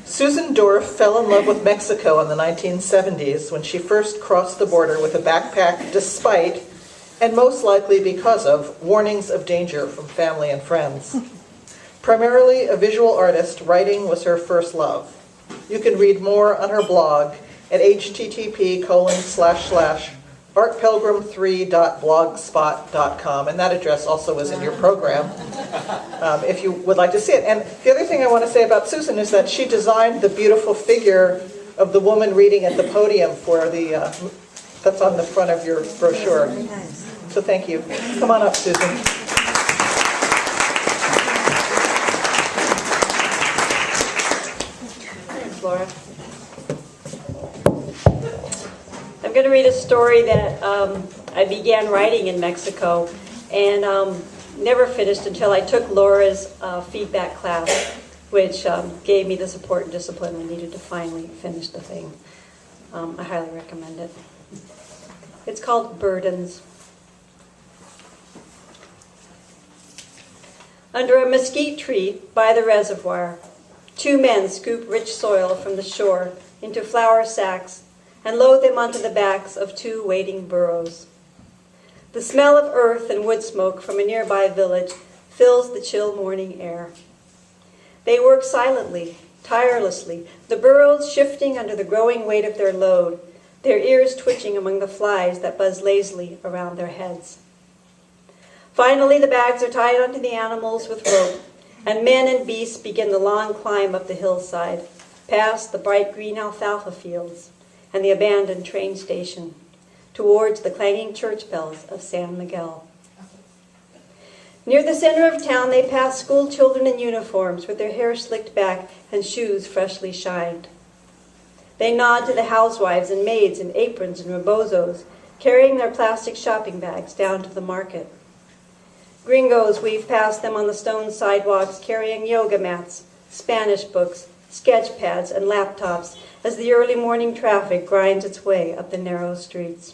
Susan Dorf fell in love with Mexico in the 1970s when she first crossed the border with a backpack despite, and most likely because of, warnings of danger from family and friends. Primarily a visual artist, writing was her first love. You can read more on her blog at http://artpilgrim3.blogspot.com, and that address also is in your program if you would like to see it. And the other thing I want to say about Susan is that she designed the beautiful figure of the woman reading at the podium for the that's on the front of your brochure. So thank you. Come on up, Susan. Thanks, Laura. I'm going to read a story that I began writing in Mexico and never finished until I took Laura's feedback class, which gave me the support and discipline I needed to finally finish the thing. I highly recommend it. It's called Burdens. Under a mesquite tree by the reservoir, 2 men scoop rich soil from the shore into flour sacks and load them onto the backs of 2 waiting burros. The smell of earth and wood smoke from a nearby village fills the chill morning air. They work silently, tirelessly, the burros shifting under the growing weight of their load, their ears twitching among the flies that buzz lazily around their heads. Finally, the bags are tied onto the animals with rope, and men and beasts begin the long climb up the hillside, past the bright green alfalfa fields and the abandoned train station, towards the clanging church bells of San Miguel. Near the center of town, they pass school children in uniforms with their hair slicked back and shoes freshly shined. They nod to the housewives and maids in aprons and rebozos, carrying their plastic shopping bags down to the market. Gringos weave past them on the stone sidewalks carrying yoga mats, Spanish books, sketch pads, and laptops as the early morning traffic grinds its way up the narrow streets.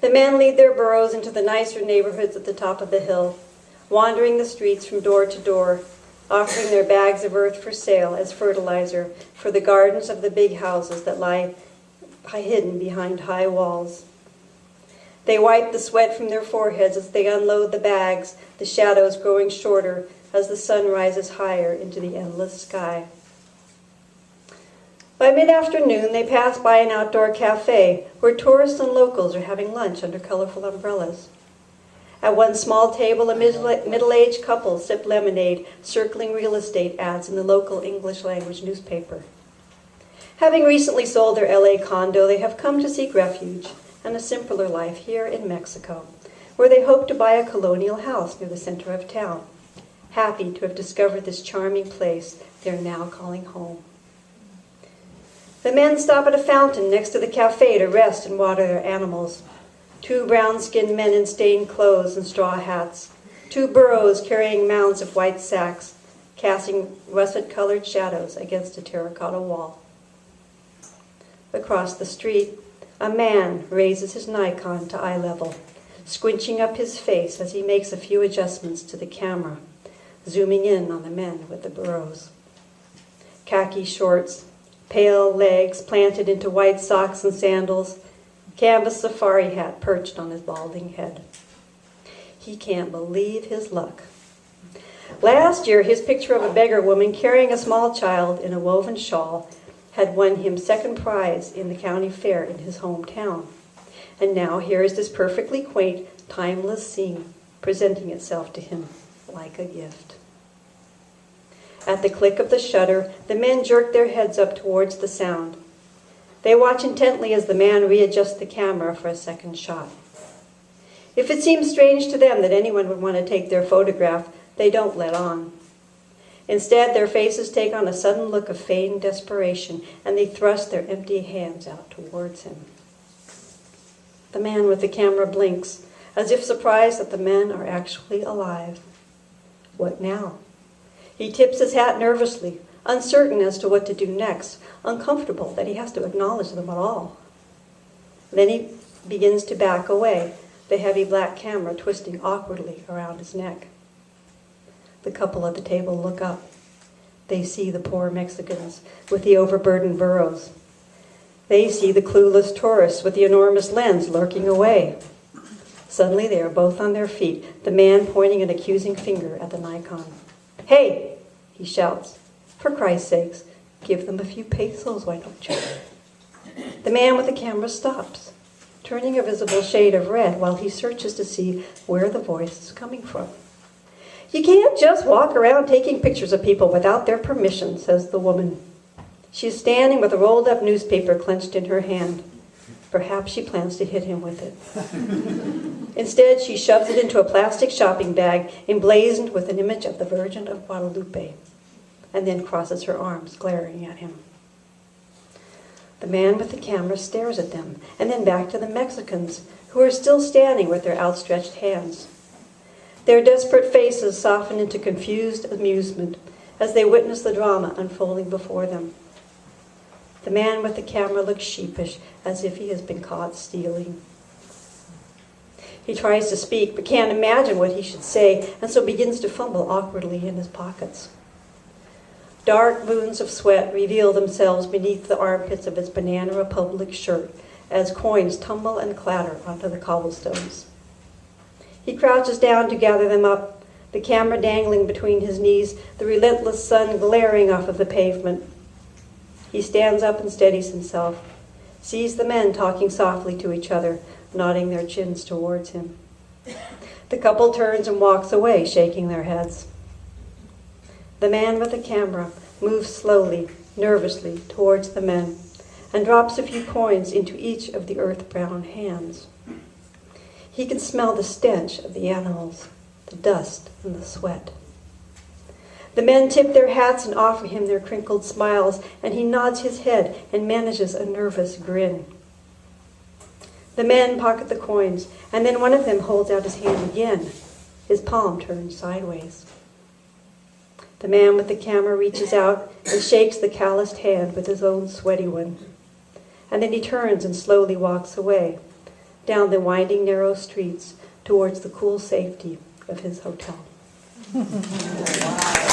The men lead their burros into the nicer neighborhoods at the top of the hill, wandering the streets from door to door, offering their bags of earth for sale as fertilizer for the gardens of the big houses that lie hidden behind high walls. They wipe the sweat from their foreheads as they unload the bags, the shadows growing shorter as the sun rises higher into the endless sky. By mid-afternoon, they pass by an outdoor cafe where tourists and locals are having lunch under colorful umbrellas. At one small table, a middle-aged couple sip lemonade, circling real estate ads in the local English-language newspaper. Having recently sold their LA condo, they have come to seek refuge and a simpler life here in Mexico, where they hope to buy a colonial house near the center of town, happy to have discovered this charming place they're now calling home. The men stop at a fountain next to the cafe to rest and water their animals. 2 brown-skinned men in stained clothes and straw hats, 2 burros carrying mounds of white sacks, casting russet-colored shadows against a terracotta wall. Across the street, a man raises his Nikon to eye level, squinching up his face as he makes a few adjustments to the camera, zooming in on the men with the burros. Khaki shorts, pale legs planted into white socks and sandals, canvas safari hat perched on his balding head. He can't believe his luck. Last year, his picture of a beggar woman carrying a small child in a woven shawl had won him second prize in the county fair in his hometown. And now here is this perfectly quaint, timeless scene presenting itself to him like a gift. At the click of the shutter, the men jerk their heads up towards the sound. They watch intently as the man readjusts the camera for a second shot. If it seems strange to them that anyone would want to take their photograph, they don't let on. Instead, their faces take on a sudden look of feigned desperation, and they thrust their empty hands out towards him. The man with the camera blinks, as if surprised that the men are actually alive. What now? He tips his hat nervously, uncertain as to what to do next, uncomfortable that he has to acknowledge them at all. Then he begins to back away, the heavy black camera twisting awkwardly around his neck. The couple at the table look up. They see the poor Mexicans with the overburdened burros. They see the clueless tourists with the enormous lens lurking away. Suddenly they are both on their feet, the man pointing an accusing finger at the Nikon. "Hey!" he shouts. "For Christ's sakes, give them a few pesos, why don't you?" The man with the camera stops, turning a visible shade of red while he searches to see where the voice is coming from. "You can't just walk around taking pictures of people without their permission," says the woman. She is standing with a rolled-up newspaper clenched in her hand. Perhaps she plans to hit him with it. Instead, she shoves it into a plastic shopping bag emblazoned with an image of the Virgin of Guadalupe, and then crosses her arms, glaring at him. The man with the camera stares at them, and then back to the Mexicans, who are still standing with their outstretched hands. Their desperate faces soften into confused amusement as they witness the drama unfolding before them. The man with the camera looks sheepish, as if he has been caught stealing. He tries to speak, but can't imagine what he should say, and so begins to fumble awkwardly in his pockets. Dark moons of sweat reveal themselves beneath the armpits of his Banana Republic shirt as coins tumble and clatter onto the cobblestones. He crouches down to gather them up, the camera dangling between his knees, the relentless sun glaring off of the pavement. He stands up and steadies himself, sees the men talking softly to each other, nodding their chins towards him. The couple turns and walks away, shaking their heads. The man with the camera moves slowly, nervously, towards the men, and drops a few coins into each of the earth-brown hands. He can smell the stench of the animals, the dust and the sweat. The men tip their hats and offer him their crinkled smiles, and he nods his head and manages a nervous grin. The men pocket the coins, and then one of them holds out his hand again, his palm turned sideways. The man with the camera reaches out and shakes the calloused hand with his own sweaty one. And then he turns and slowly walks away, down the winding narrow streets towards the cool safety of his hotel. Wow.